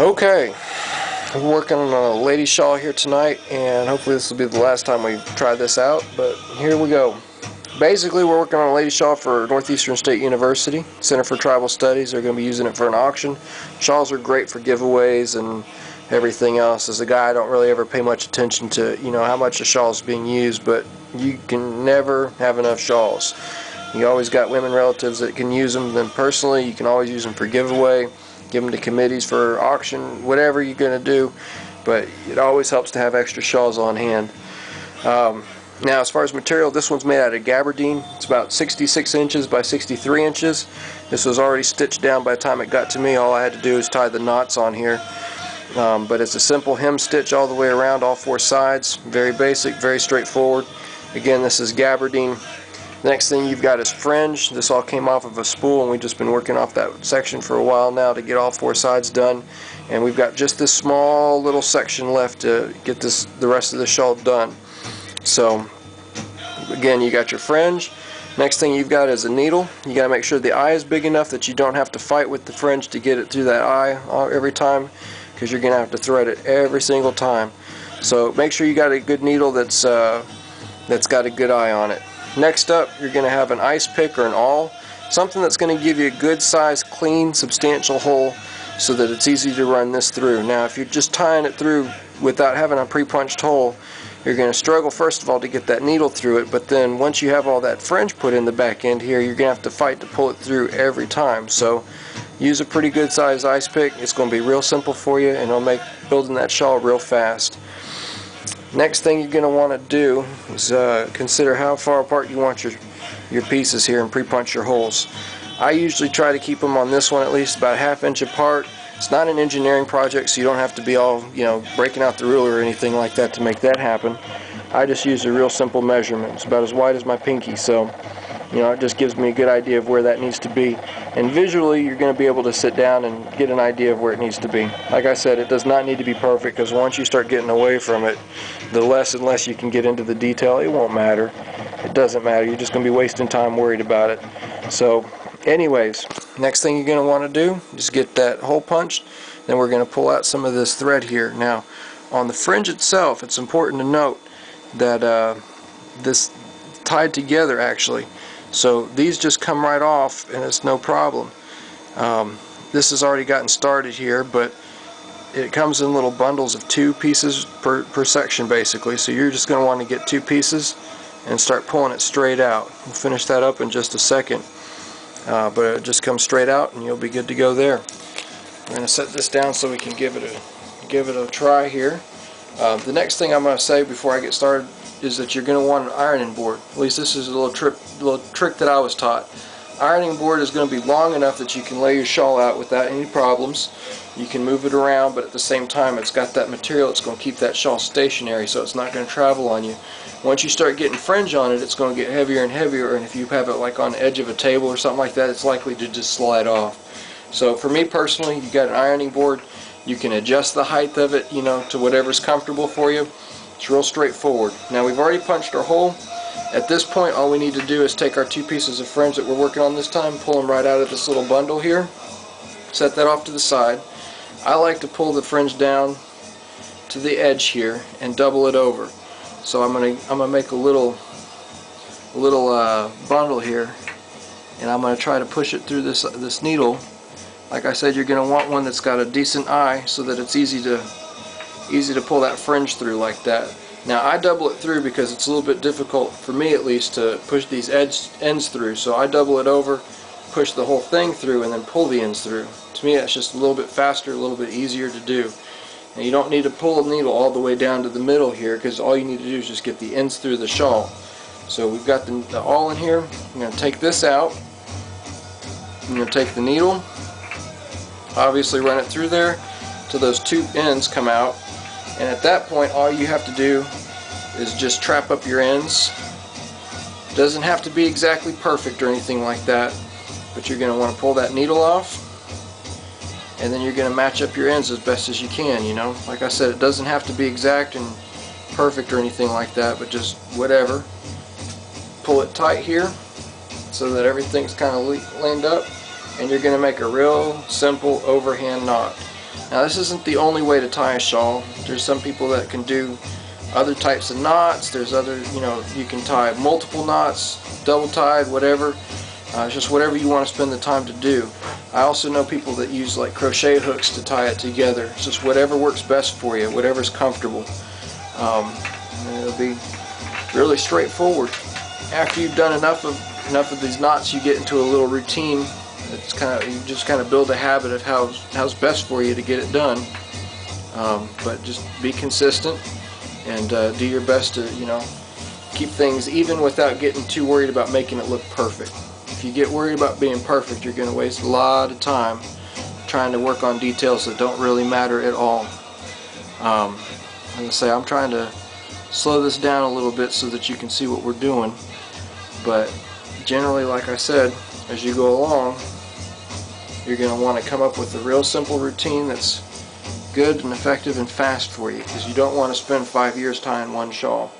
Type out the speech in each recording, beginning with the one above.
Okay, we're working on a lady shawl here tonight, and hopefully this will be the last time we try this out, but here we go. Basically, we're working on a lady shawl for Northeastern State University, Center for Tribal Studies. They're going to be using it for an auction. Shawls are great for giveaways and everything else. As a guy, I don't really ever pay much attention to, how much a shawl is being used, but you can never have enough shawls. You always got women relatives that can use them. Then personally, you can always use them for giveaway, give them to committees for auction, whatever you're going to do, but it always helps to have extra shawls on hand. Now, as far as material, this one's made out of gabardine. It's about 66 inches by 63 inches. This was already stitched down by the time it got to me. All I had to do is tie the knots on here. But it's a simple hem stitch all the way around, all four sides. Very basic, very straightforward. Again, this is gabardine. The next thing you've got is fringe. This all came off of a spool, and we've just been working off that section for a while now to get all four sides done. And we've got just this small little section left to get the rest of the shawl done. So again, you got your fringe. Next thing you've got is a needle. You got to make sure the eye is big enough that you don't have to fight with the fringe to get it through that eye every time, because you're going to have to thread it every single time. So make sure you got a good needle that's got a good eye on it. Next up, you're going to have an ice pick or an awl, something that's going to give you a good size, clean, substantial hole so that it's easy to run this through. Now, if you're just tying it through without having a pre-punched hole, you're going to struggle first of all to get that needle through it, but then once you have all that fringe put in the back end here, you're going to have to fight to pull it through every time. So use a pretty good size ice pick. It's going to be real simple for you, and it'll make building that shawl real fast. Next thing you're going to want to do is consider how far apart you want your pieces here and pre-punch your holes. I usually try to keep them on this one at least about a ½ inch apart. It's not an engineering project, so you don't have to be all, breaking out the ruler or anything like that to make that happen. I just use a real simple measurement. It's about as wide as my pinky, so it just gives me a good idea of where that needs to be. And visually, you're going to be able to sit down and get an idea of where it needs to be. Like I said, it does not need to be perfect, because once you start getting away from it, the less and less you can get into the detail. It won't matter. It doesn't matter. You're just going to be wasting time worried about it. So anyways, next thing you're going to want to do is get that hole punched. Then we're going to pull out some of this thread here. Now, on the fringe itself, it's important to note that this tied together actually. So these just come right off, and it's no problem. This has already gotten started here, but it comes in little bundles of 2 pieces per section basically. So you're just going to want to get 2 pieces and start pulling it straight out. We'll finish that up in just a second. But it just comes straight out, and you'll be good to go there. We're going to set this down so we can give it a try here. The next thing I'm going to say before I get started is that you're going to want an ironing board. At least this is a little trick that I was taught. Ironing board is going to be long enough that you can lay your shawl out without any problems. You can move it around, but at the same time it's got that material that's going to keep that shawl stationary, so it's not going to travel on you. Once you start getting fringe on it, it's going to get heavier and heavier, and if you have it like on the edge of a table or something like that, it's likely to just slide off. So for me personally, you got an ironing board. You can adjust the height of it, to whatever's comfortable for you. It's real straightforward. Now, we've already punched our hole. At this point, all we need to do is take our 2 pieces of fringe that we're working on this time, pull them right out of this little bundle here, set that off to the side. I like to pull the fringe down to the edge here and double it over. So I'm gonna make a little bundle here, and I'm gonna try to push it through this needle. Like I said, you're gonna want one that's got a decent eye so that it's easy to pull that fringe through like that. Now, I double it through because it's a little bit difficult, for me at least, to push these ends through. So I double it over, push the whole thing through, and then pull the ends through. To me, that's just a little bit faster, a little bit easier to do. And you don't need to pull the needle all the way down to the middle here, because all you need to do is just get the ends through the shawl. So we've got the awl in here. I'm going to take this out. I'm going to take the needle, obviously run it through there till those 2 ends come out. And at that point, all you have to do is just trap up your ends. It doesn't have to be exactly perfect or anything like that, but you're going to want to pull that needle off, and then you're going to match up your ends as best as you can. Like I said, it doesn't have to be exact and perfect or anything like that, but just whatever. Pull it tight here so that everything's kind of lined up, and you're going to make a real simple overhand knot. Now this isn't the only way to tie a shawl. There's some people that can do other types of knots. There's other, you can tie multiple knots, double tied, whatever. It's just whatever you want to spend the time to do. I also know people that use like crochet hooks to tie it together. It's just whatever works best for you, whatever's comfortable. And it'll be really straightforward. After you've done enough of these knots, you get into a little routine. It's you just kind of build a habit of how's best for you to get it done. But just be consistent and do your best to keep things even without getting too worried about making it look perfect. If you get worried about being perfect, you're going to waste a lot of time trying to work on details that don't really matter at all. As I say, I'm trying to slow this down a little bit so that you can see what we're doing. But generally, like I said, as you go along, you're going to want to come up with a real simple routine that's good and effective and fast for you, because you don't want to spend 5 years tying one shawl.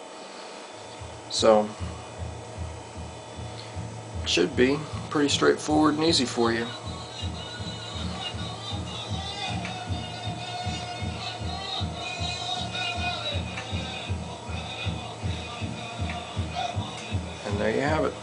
So it should be pretty straightforward and easy for you. And there you have it.